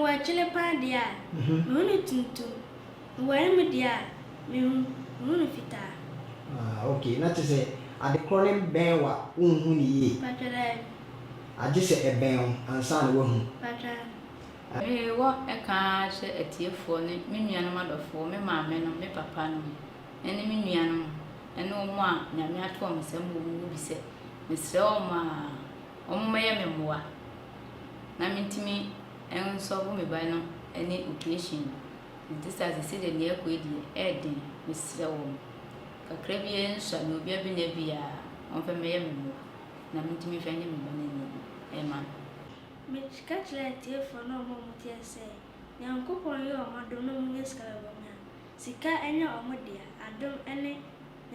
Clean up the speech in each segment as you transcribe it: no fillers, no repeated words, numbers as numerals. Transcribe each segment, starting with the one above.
wa chile pandia. Munu tuntu. Where me dia. Munu fita. Okay. Not to say, at the crawling bear wa ye. Patra. I just say a bear and son woman. Patra. What a car, a tear for me, mother for me, mamma, and me papa, and me, and no more, Yammy at home, some will be said. Miss Oma, my memoir. Namin to me, and so me by no any occasion. This as a city near Quiddy, Eddie, Miss Selwyn. A Caribbean shall be a benevia on the memoir. Namin to me, finding me, Emma. Mitch catch like tear for no moment, yes, say. Young couple, you are don't know yes, Carabana. Sika any or dear, I don't any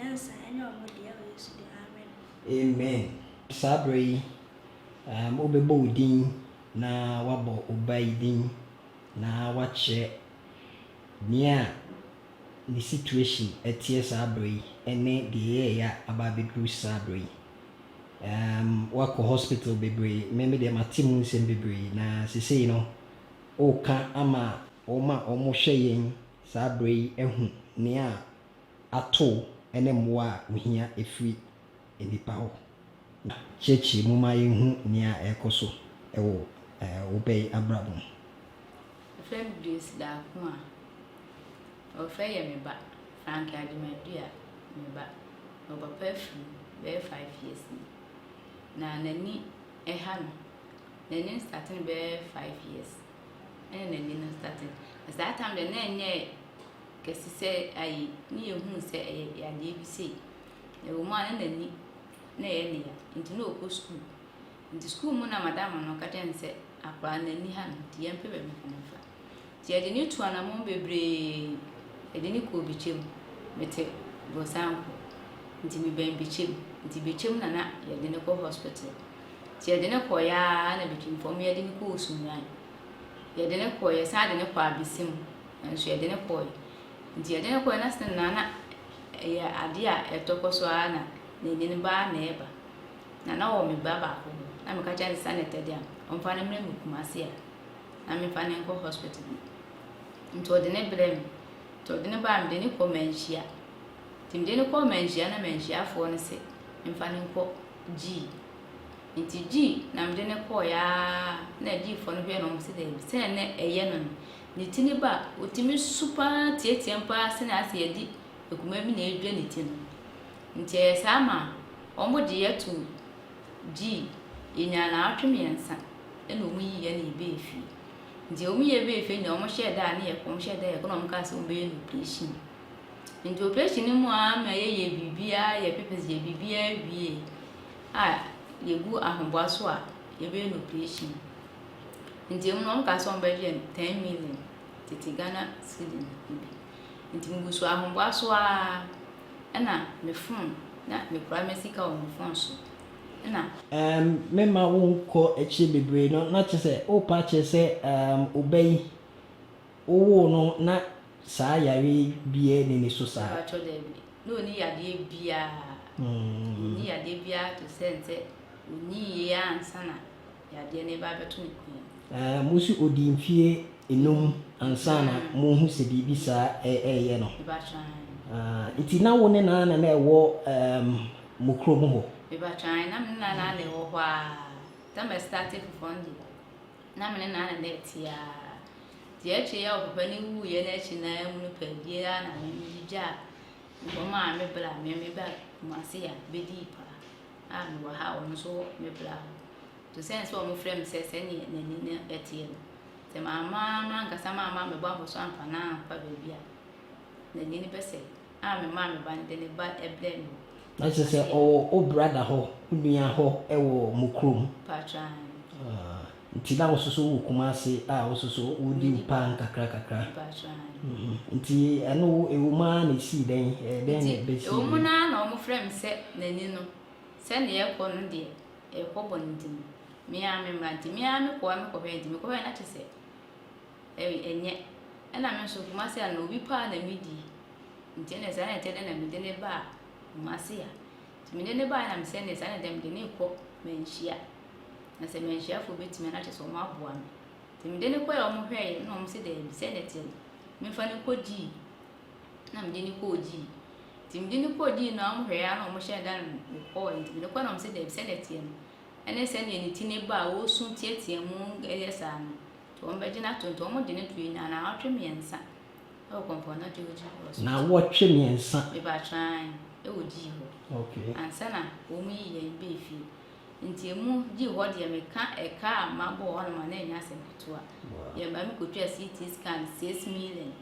answer any or dear, yes, Amen. Sabri, Obebo din na wabo obey din na wache near the situation at Sabri and the year about the Bruce Sabri. Wako hospital bebre, maybe the matimus and bebre na say no oka ama omo shayin Sabri ehu near ato enemwa uhia efri enipa ho chechi muma yehu nia ekoso ewo obey abrabom friend Grace da kuma o fe ye me ba Frank Ademadua me ba o papa fru be 5 years na nani ha no nani starting be 5 years nani no starting at that time the nanye kesi se ayi ni yehu se ya de bi se e wo ma nani na ye ne ya nti no ko school nti school mu na madam no ka ten se akwa nani ha no ti yempe be me fa ti ade ni tu ana mo bebre ede ni ko bi chem mete go sanko nti mi ben bi chem nti bi chem na ye de ne ko hospital ti ade ne ko ya na bi chem fo me ye de ni ko osunyan ye de ne ko ye sa de ne ko abisim nso ye de ne ko nti ye de ne ko na sen na ya ade a etokoso ana na ni ba na eba na wo me ba ba ko na me ka cha sanete dia on fa na me kumase a na me fa na ko hospital nto de ne blem to de ne ba me de ne ko manhia tim de ne ko manhia na manhia fo ne se me fa ne ko G nti G na me de ne ko ya na G fo no hwe no se de se ne eye no ni tini ba otimi super tietie mpa se na ase yedi ekuma mi na edwa ne ti no nti sama omo de yetu G inya na atwemiensa ena omu yi ye na ibe efi nti omu ye be efi na omo hye da na ye kom hye da ye kono omo ka se omo be operation nti operation mu a ma ye bibia ye pepes ye bibia wie ye gu ahombo so a ye be operation nti omo no ka so omo be 10 million titi Ghana cedi nti mu so ahombo so a ena me phone na me primacy ka on phone so na mema wonko echi bebre no na chese o pa chese obey owo no na sa yare bie ni so sa ba cho de bi no ni yade bia ni yade bia to sense ni ya ansana yade ne ba beto ni kun musu odimfie enum ansana mo hu se bibi sa ye no ba try iti na wo ne na ewo mukro mo ho be ba try na me na ne wo hwa ta me start from the na me na tia dia che ya papa ni wu ye na chi na mu pa dia na me ja bo ma me bla me ba ma se ya be di pa me wa ha wo so me bla to sense wo mo frame se ni na etie no te mama na nkasa mama me ba bo so ampa na pa be bia na ni be se me mama ba ne de ba eblem na se o brother ho nua ho ewo mukrom patran nti na wososo wo kumase wososo wodi upa kakra patran nti eno ewuma na si den ne be si ewuma na omo frame se nani no se ne yeko no de ekobo ndim me mranti me ko hwe ndim ko hwe na che se enye na me so kumase na obi pa na midi nti ne sa na tede na midi ne ba kumase ya ti me ne ba na me se ne sa na dem de ne ko menhia na se menhia fo betime na che so ma boa me Tim de ne ko ya omo hwe na omo se de bi se ne tie me fa ne ko gi na me de ne ko gi tim de ne ko gi na omo hwe ya na omo hye dan ko ntim de ko na omo se de bi se ne tie no ene se ne ti ne ba wo sun tie mu sa no to omo be gina to omo de ne tu nya na atwe miensa e wo konfo na joji na wotwe miensa me ba try e wo gi ho okay ansa na omo yi ye be fi nti emu gi ho de me ka e ka mabo ho na na nya se kutua ye ba mi kotua CT scan 6 million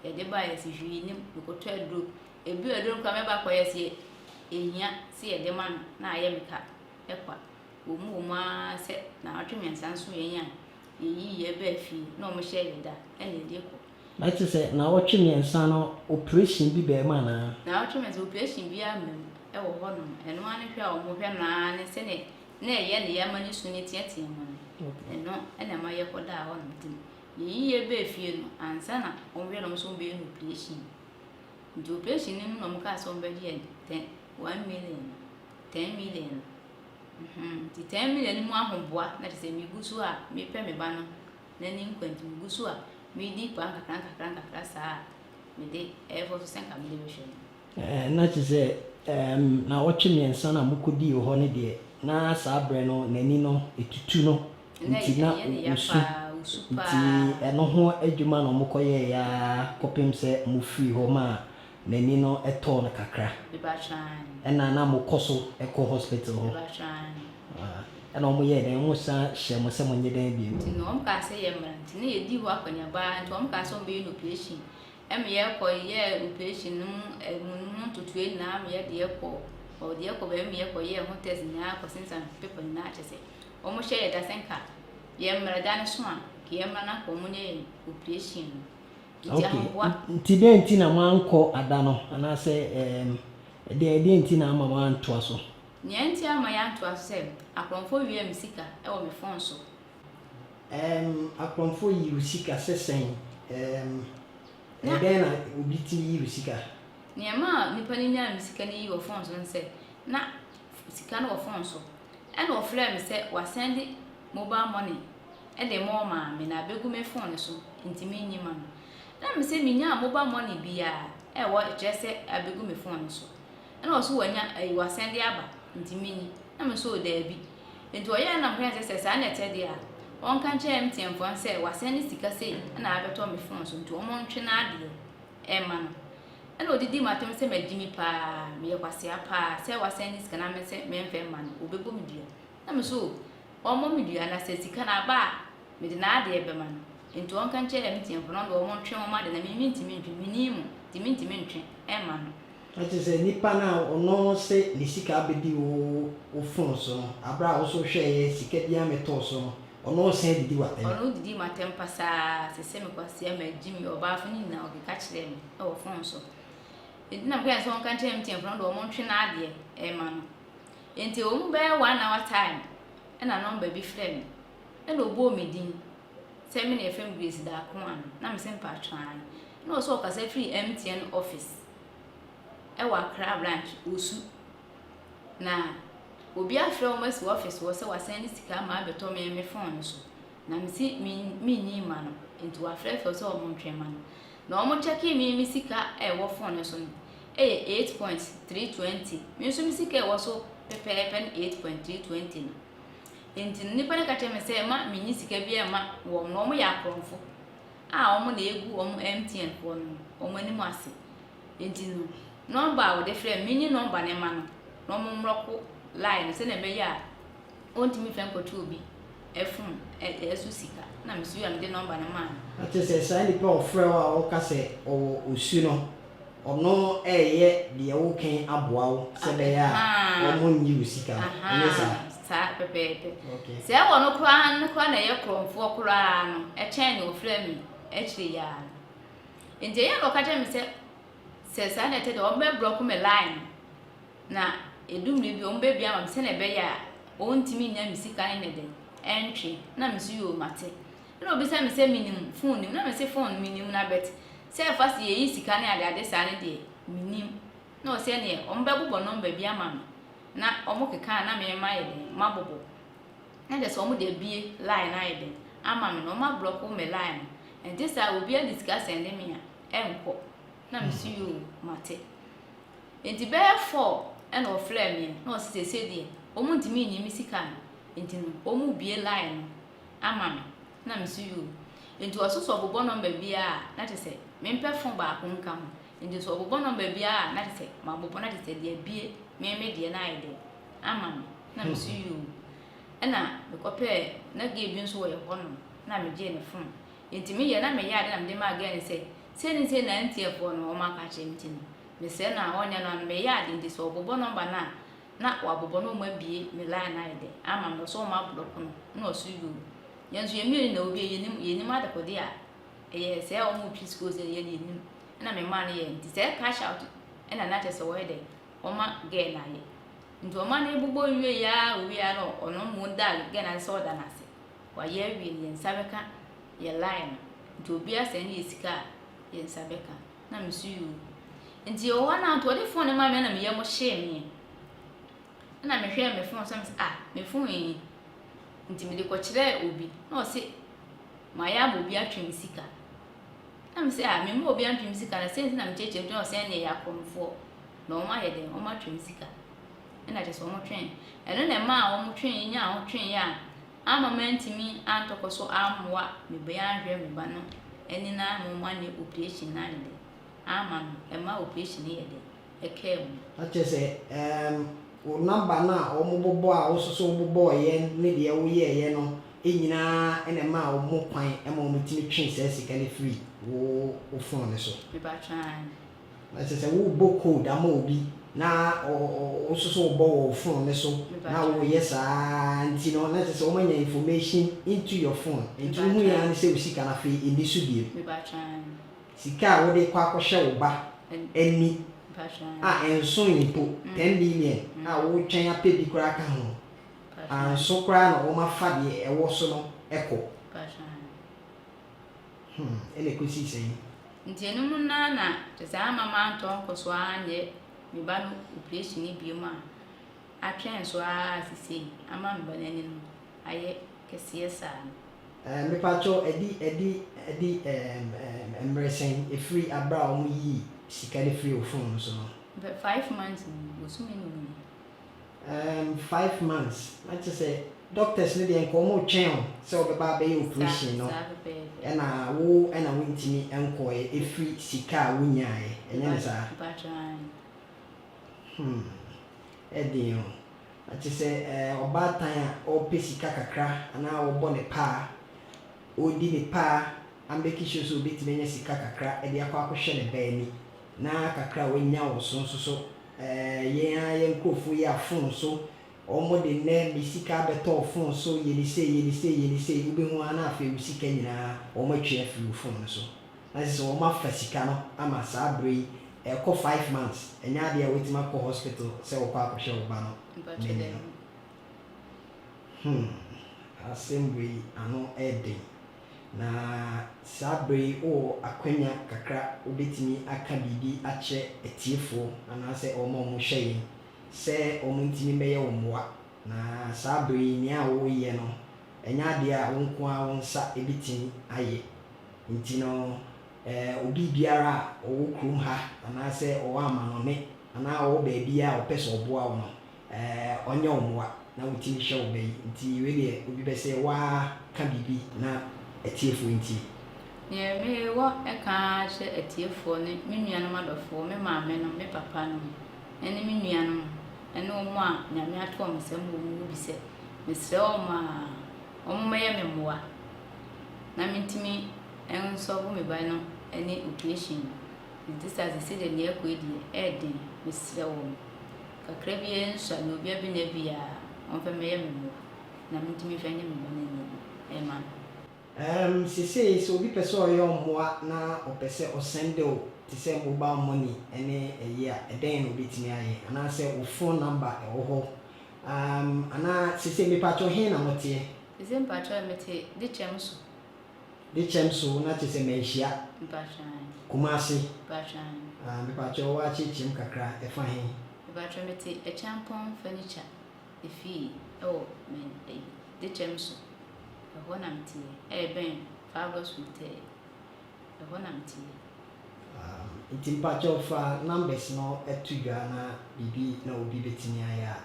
ye de ba ye si hwi ni kotua dro ebi edro ka me ba ko ye si ehia si ye de man na aye me ka e kwa omu a se na atweme nsanso ye nya ye ye ba fi na omo hye ye da ene de ko na te se na wotwe miensa no operation bi be ma na atweme se operation bi amem e wo ho no eno ane hwe a omo hwe na ne se ne na ye ne ya mani su ne tie mo no eno ena ma ye ko da ho no tim ye be fie no ansa na onwe no so be no operation nti operation ni no mo ka so be die 1 million 10 million ti 10 million mu ahomboa na te se mi gusu a mi pe me ba no na ni nkwanti mi gusu a mi di pa nkakra sa mi de e fo so senka mi de be hwe na te se na wotwe miensa na mukodi ho ne de na sa bre no nani no etutu no nti na usu nti eno ho adwuma no mokoye ya kopem se mo free ho ma nani no eto na kakra be ba try ena na mokoso eko hospital ho be ba try ena mo ye den mo sa hye mo se mo nye den bi nti no mo ka se ye mra nti na ye di ho akonya ba nti mo ka so be no operation ye ko ye operation no tutue na me ye de ko o de ko be me ye ko ye ho test na ko sensan paper na chese o mo hye da senka ye mra da ne so a ke ye mra na ko mo ne operation nti den nti na mo anko ada no ana se de nti na ama mo anto so nye nti ama ya anto so se akronfo wie misika e wo me phone so akronfo yi rusika sesen na obiti yi rusika niema nipa ni nya misika ni yi wo phone so nse na sika no wo phone so e na ofre me se wa send mobile money e de mo ma me na begu me phone so ntimi nyima no na me se me nya mobile money bia e wo jese abegu me phone so e na so wanya wa send aba ntimi nyi na me so da bi enti oya na hwe se sa na te de a on kan che MTN fon se wa send sika se na abeto me phone so nti o mo ntwe na ade e ma no e na odidi matem se magimi pa me kwase apa se wa send sika na me se me mfe ma no obebo me dua na me so o mo me dua na se sika na ba me de na ade e be ma no enti on kan che MTN fon no o mo ntwe o ma de na me ntimi ntwe minimu ntimi ntwe e ma no ati se nipa na ono se ni sika abedi o phone so abra wo so hwe ye sika dia meto so ono se didi watem ono didi matem pasa se me kwase magimi oba afuni na o ka kire me e wo phone so edina kwa so on kan che MTN fon do o mo ntwe na ade e ma no enti o mu be 1 hour time e na number bi frame e no bo me din se me na FM Grace da ko an na me se mpa twan na so ka se free MTN office e wa Accra branch osu na obi afre o masi office wo se wa send sika ma abeto me phone so na me si mi ni ma no enti wa afre so o mo ntwe ma no na o mo check mi sika e wo phone so no e 8.320 mi so mi sika e wo so pepe 8.320 no enti nipa ne ka che me se ma mi ni sika bi e ma wo no mo ya kronfo a o mo na egu o mo MTN ko no o mo ni mo ase enti no number wo de frame mini number ne ma no no mo mroko line se na me ya ontimi fen ko obi efun esu sika na me su ya me de number ne ma ati se sai ni pe ofre wa o ka se o osu no ono eye de wo kan aboa wo se be ya o mo nyi usika ni sa pepe okay se wo no kra na ye kromfo kra no e chen ni ofre mi e chiri ya nje ya no ka je me se sa na te de o be block me line na edumri bi o mbe bia ma se na be ya o ntimi nya misika ne de entry na mi su yo mate na obi se me se minimum phone na me se phone minimum na bet se fast ye sika ne ade sa ne de minimum na o se ne o mbe bubo number bia ma me na o mo keka na me ma ye de mabobo na de so o mo de bie line na ye de ama me no ma block me line and this I will be discuss and me enko na me see you mate enti be 4 and of flame me no say de omu ntimi nyi mi sika enti no omu bie line no ama me na me see you enti ososo obobo number bia na te say me mpe phone ba ko nka ho enti so obobo number bia na te say ma bobo na te say de bie me de na ide ama me na me see you na me kope na ge bi nso wo ye hono na me je ne phone enti me ye na me ya de na me de ma ga ne say ni say na ntiefo no o ma ka che enti no me say na onya na me ya de enti so obobo number na wa bobo no ma bie me line na ide ama me so ma block no na so you yanzu ye mi na obi ye ni adakode a ye say o mu pisco say ye ni na me ma na ye enti say cash out na te say wo de o ma ge na ye enti o ma na ebubo wie ya no ono mu da ge na so da na se wa ye wie ni nsabeka ye line enti obi a say ni esika ye nsabeka na me su you enti o wa na to de phone ma me na me ye mo share me na me hwe me phone so me phone yi nti me de ko kire obi na o se ma ya bo obi atwem sika na me se me mo obi atwem sika na sense na me cheche to o se na ya komfo na o ma ye de o ma twem sika na je so mo twen eno na ma o mo twen nya o twen ya ama ma ntimi antokoso amwa me be ya hwe me ba no eni na mo ma ne operation na de ama no e ma operation ye de e kem ache se o number na o mo bobo a o so bobo ye ne de wo ye no enyina ene ma o mo kwan e ma o mutimi twen se sika ne free wo phone ne so me ba try na se wo bo code ama obi na o so bo phone ne so na wo yes anti no na se o manya information into your phone into hu ya ne se sika na fe ebi so bie me ba try sika wo de kwa ko hye wo ba eni enso nipo 10 million wo twen ape bi kura ka ho anso kura na wo ma fa de e wo so no eko ele ko si sei nti enu na te sa mama anto ko so anye me ba no operation ni bi ma atwen so sisi ama me ba nani no aye kese sa me pacho edi embracing a free abra o mu yi sika de free o phone so no 5 months was me no 5 months I just say doctors ne de enko mo twen so be ba be operation no na wo ntimi enko e free sika wo nyae enya ne sa edio I just say oba tan a o pesika kakra ana wo bo ne pa o di ne pa ambeki shoso betime nya sika kakra e de akwa hwe ne ba ni na kakra wo nya wo so ye nkofo ya phone so omo de ne bisika beto phone so ye say ube hu ana afa bisika nyina omo atwe afi phone so na so omo afa sika no ama sa abre e ko 5 months enya de wetima ko hospital se wo kwa akoshe wo ba no assembly ano ede na sabre o akwanya kakra obetimi aka bibi ache etiefo anase omo mo hweye se omo ntimi meye wo moa na sabre ni a wo ye no enya de a wonko a wonsa ebetimi aye ntino obi biara o krum ha anase o amanone ana o ba bia o pese oboa wo no onye wo moa na wotimi hwe wo be nti we de obi be se wa ka bibi na etiefo nti ye me wo e ka che etiefo ne me nuanom adofo me maame no me papa no ene me nuanom ene o mo a nyame ato am se mo mu bi se me sre o ma o mo ye me moa na mentimi enso bo me ba no ene operation this as say the near kwedi e den me sre o kakra bi enso na obi abi na bia on fe me ye me moa na mentimi fe nye me ba ne e ma so obi pese oyo moa na opese o send o ti say mobile money ene eye a eden no betimi aye ana say o phone number e wo ho ana sese me pacho he na motie sese pacho mete de chemso na ti say me hia pacho kumasi pacho me pacho wa chi chim kakra e fa he pacho mete e champon furniture e fi me de chemso ɛhɔ nam tie ɛbɛn Fagos Hotel ɛhɔ nam tie nti mpacho fa numbers no etu dwa na bibi na obi betimi aya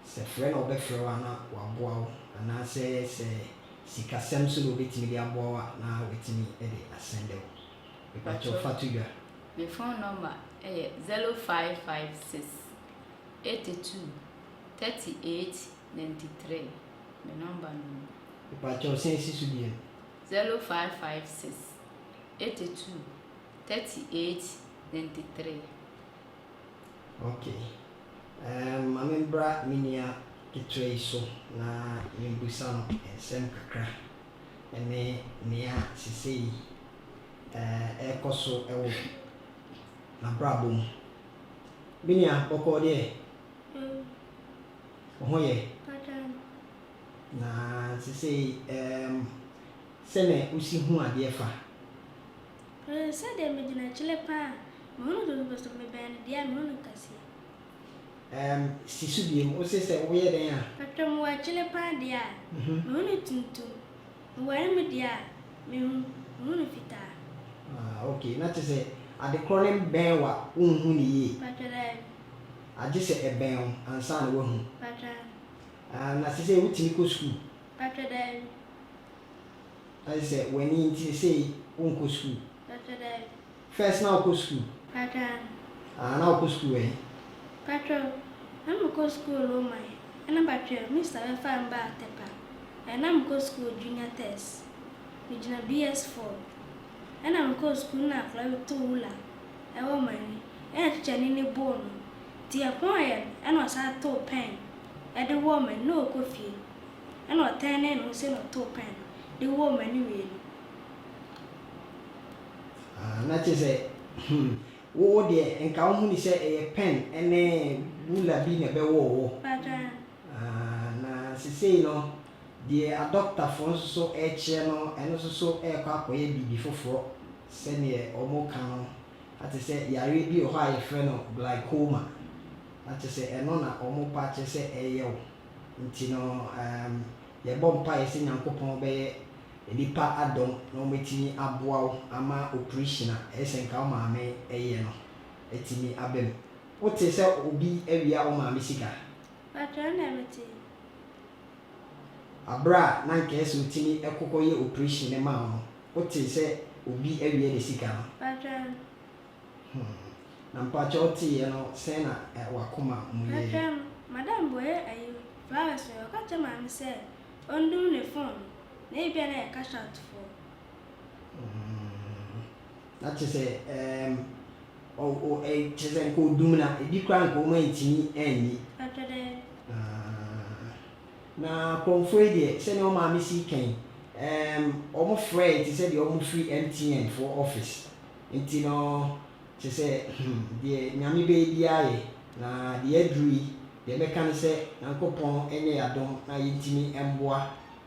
se frɛ na obɛfrɛ wa na waboa wo ana se sikasɛm so no betimi de aboa wa na wetimi de asende wo mpacho fa tu dwa my phone number 0556 82 38 93 my number no mpacho sensi su die 0556 82 38 93. Okay. Bra minia kitwe so na nimbusa no ensem kakra. Ene nia sisei ekoso ewo na brabom. Minia boko de. Ohoye. Na sisei sene usi hu ade fa. Said they made in a chile pan. Mono was to be banned, dear Mono Cassia. Sisubium, what says that we are there? Patron, what chile pan, dear. Mono tuntu. Where me, dear, Mono fita. Okay, not to say, at the crawling bear what ye. Patron, I just said a bear and son woman. Patron, and as I say, what you go school. Patron, I said, when you say, won't go school. Patron, First now go school. Patron, Now go school, eh? Patron, I'm go school, oh my. And I'm Patron, Mr. Fan Bar Tepa. And I'm go school junior test. With a BS4. And I'm go school now, like 2 hula. A woman, and Janine Bone. Dear Poet, and was a toe pen. And the woman, no coffee. And not 10 and was in a toe pen. The woman, really. Not to say, oh dear, and come say a pen and a ruler being a bewo. Patron, Na say no, the doctor for so a channel and also so a car before send ye or more canon. At to say, ya really or high friend of glaucoma. At to say, and on a or more patches say a yo. Intino, your bomb pie is in Uncle Pombe. Nipa adom na ometimi aboa ama operation esenka o maame eye no etimi abem wote se obi awia o maame sika Patron, everything. abra na nke ese otimi ekokoye operation ne ma no wote se obi awia de sika no Patron, na mpacha otie no se na wakoma mu ye Patron, Madam Boy, ayu flowers for your catcher man said, undo the phone. Maybe I cash out for. That is a chesen ko dumna e di kran ko ma ntimi enyi Patron, na konfo de se ne o ma mi si ken omo free ti se de omo free MTN for office nti no ti se de nyame be bia ye na de adui de me kan se nankopon enye adom na yintimi emboa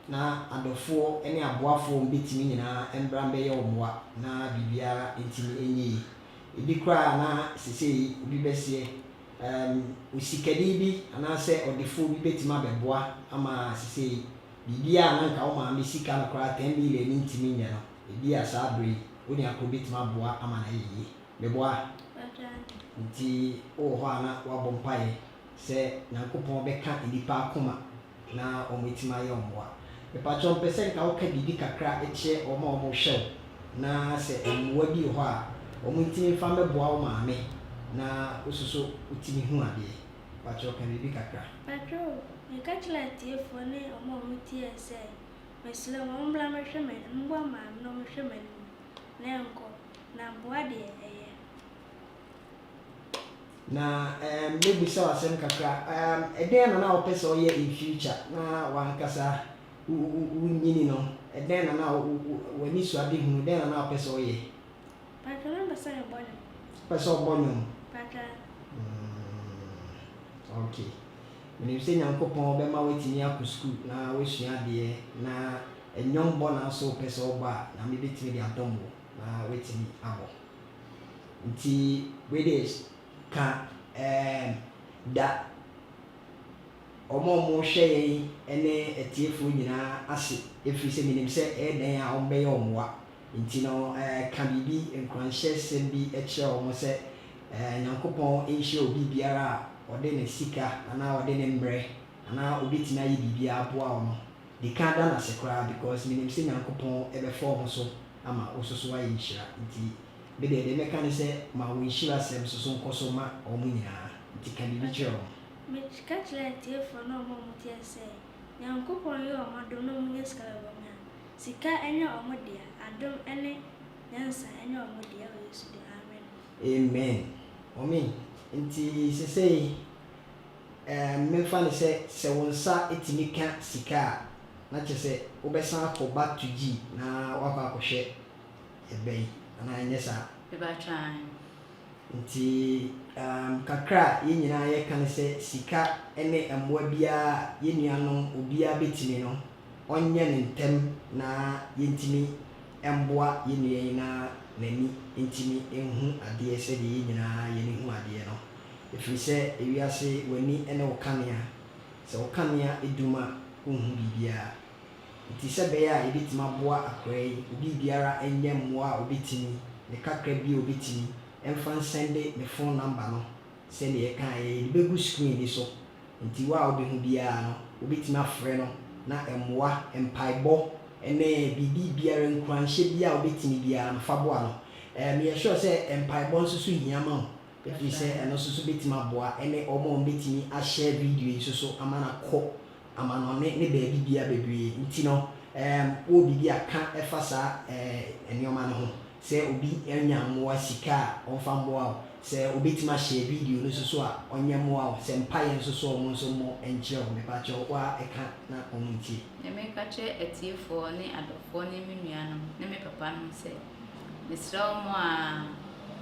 na adofo ene aboafo mbetimi nyina embrambe ye omwa na bibia ntimi enyi ebi kra na sesei obi besie usikadi bi anase odefo bi betima beboa ama sesei bibia na nka o ma mesika na kra 10 million ntimi nya no ebi asa abri oni akọ betima boa ama na yiyi beboa nti o ho ana wabọ mpae se Nyankopon beka nipa akoma na ometima ye omwa Pacho pese nka oka bibi kakra eche omo hwew na se emwa bi ho a omutimi fa meboa o maame na osuso utimi hu ade pacho ka bibi kakra Patro, you catch like tea for ne omo mutie se mesle mo mbla mehweme mbwa ma no mehweme na enko na boa de eye na mebusa wasem kakra eden na opese oye in future na wankasa unyini no eden na wani so ade hu den na opese oye Patro na basa e bono pese obonyo Patro okay when you say Nyankopon be ma wetini akọ school na wesua de na enyom bona so pese oba na me betimi de adombo na wetini abo nti we dey ka da omo hwe ene etiefo nyina ase efiri se minim se den a ombeye omwa nti no ka bibi nkranhye sem bi eche omo se nyankopon enhye obi biara ode ne sika ana ode ne mbre ana obi tina yi bibia aboa omo de ka da na sekra because minim se nyankopon ebefo omo so ama ososo ayi nhira nti bede de meka ne se ma wo nhira sem so nkoso ma omo nyina nti ka bibi che omo me chikachile tiefo no mo mutie se nyankopon yo omado no munye sika bama sika enye omodia adom ene nyansa enye omodia o Yesu de amen omi nti sesei memfa ne se wonsa etimika sika na chese obesan akoba to G na wakwa akohwe ebei na anyesa eba try nti kakra ye nyina ye kan se sika ene emwa bia ye nuanom obia betimi no onye ne ntem na yentimi emboa ye nua na nani ntimi enhu ade ese de ye nyina ye ne hu ade no efiri se ewiase wani ene wokanea se wokanea eduma unhu bibia nti se be ya ebitima boa akrai obi biara enye mmoa obetimi ne kakra bi obetimi emfa sende ne phone number no se ne ye kan ye begu screen ni so nti wa obehu bia no obetimi afre no na emmoa empaibo ene bibi biara nkranhye bia obetimi bia no fabo ano me sure se empaibo nso so hiama efiri se eno so betimi aboa ene omo betimi a share video so so amana ko amano ne baabi bia bebre nti no o bibi aka efasa enioma no ho se obi enya moa sika onfa moa se obetimi a share video no so so a onye moa se mpaye nso so omo nso mo enche o me ba che wa eka na omunti ne me ka che etiefo ne adofo ne menua no ne me papa no se Misra mo a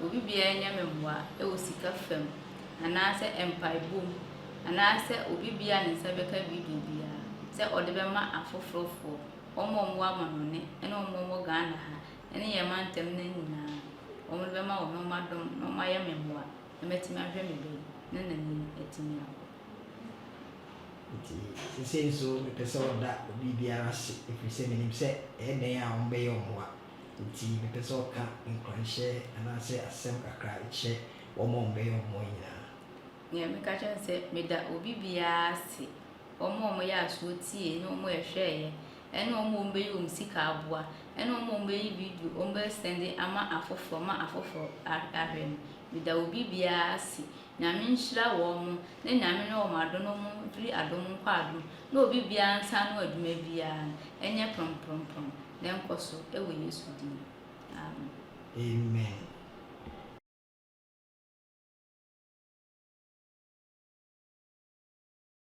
obi bia nya memwa e wo sika fam ana se empire boom ana se obi bia ne se beka bibia se ode be ma afofrofo omo mo amanone ene omo Ghana ha ene ye mantem na nyina omo be ma wo no madom no ma ye memwa emetimi ahwe me be ne nani etimi nti sese so me pese oda obi biara se efiri se menim se den a ombe ye omwa nti me pese oka nkranhye ana se asem kakra eche omo ombe ye omwa nyina ne me ka che se me da obi bia se omo ya so tie ne omo ehwe ene omo mbe yi sika aboa ene omo mbe yi video omo send ama afofo ahwe me da obi bia se nyame nhira wo mo ne nyame no wo ado no mo firi adom kwa ado na obi bia nsa no aduma bia enye prom ne nkoso e wo Yesu di amen amen